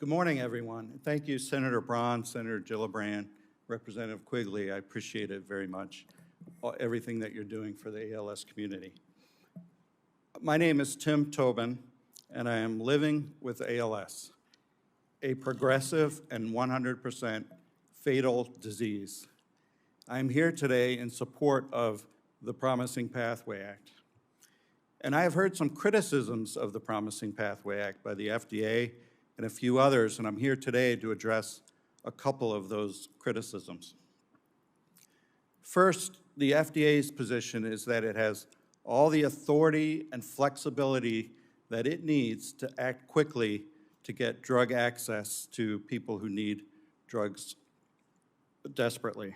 Good morning, everyone. Thank you, Senator Braun, Senator Gillibrand, Representative Quigley. I appreciate it very much, everything that you're doing for the ALS community. My name is Tim Tobin, and I am living with ALS, a progressive and 100% fatal disease. I'm here today in support of the Promising Pathway Act. And I have heard some criticisms of the Promising Pathway Act by the FDA and a few others, and I'm here today to address a couple of those criticisms. First, the FDA's position is that it has all the authority and flexibility that it needs to act quickly to get drug access to people who need drugs desperately.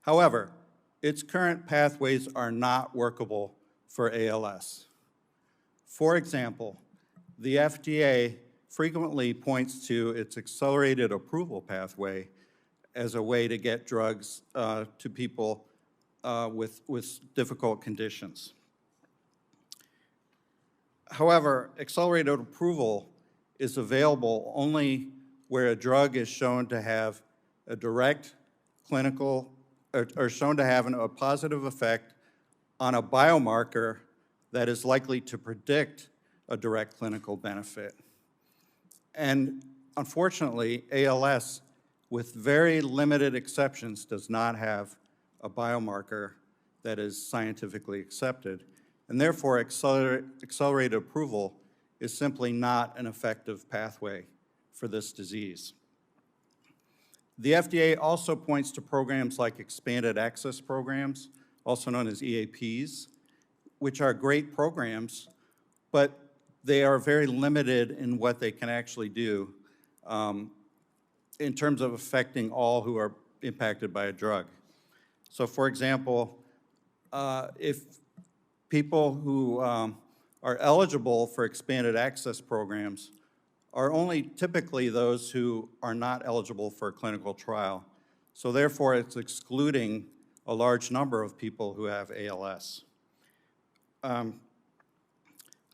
However, its current pathways are not workable for ALS. For example, the FDA frequently points to its accelerated approval pathway as a way to get drugs to people with difficult conditions. However, accelerated approval is available only where a drug is shown to have a direct clinical or shown to have a positive effect on a biomarker that is likely to predict a direct clinical benefit. And unfortunately, ALS, with very limited exceptions, does not have a biomarker that is scientifically accepted. And therefore, accelerated approval is simply not an effective pathway for this disease. The FDA also points to programs like expanded access programs, also known as EAPs, which are great programs, but they are very limited in what they can actually do in terms of affecting all who are impacted by a drug. So for example, if people who are eligible for expanded access programs are only typically those who are not eligible for a clinical trial. So therefore, it's excluding a large number of people who have ALS.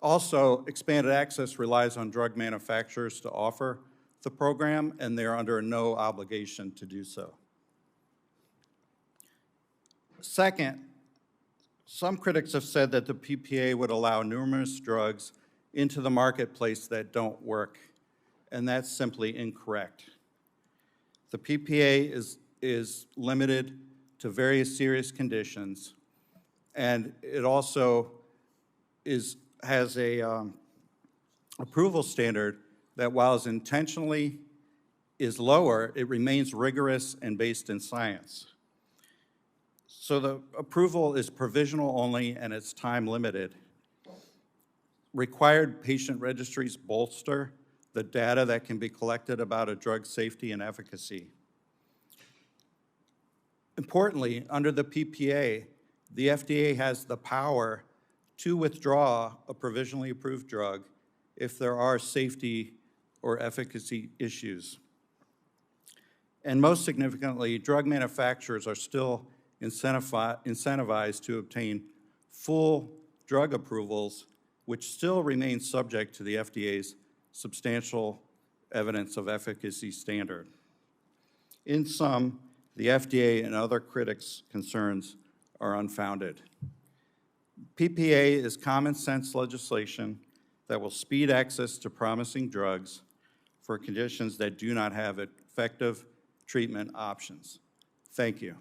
Also, expanded access relies on drug manufacturers to offer the program, and they're under no obligation to do so. Second, some critics have said that the PPA would allow numerous drugs into the marketplace that don't work, and that's simply incorrect. The PPA is limited to very serious conditions, and it also has a approval standard that, while is intentionally is lower, it remains rigorous and based in science. So the approval is provisional only, and it's time limited. Required patient registries bolster the data that can be collected about a drug's safety and efficacy. Importantly, under the PPA, the FDA has the power to withdraw a provisionally approved drug if there are safety or efficacy issues. And most significantly, drug manufacturers are still incentivized to obtain full drug approvals, which still remain subject to the FDA's substantial evidence of efficacy standard. In sum, the FDA and other critics' concerns are unfounded. PPA is common sense legislation that will speed access to promising drugs for conditions that do not have effective treatment options. Thank you.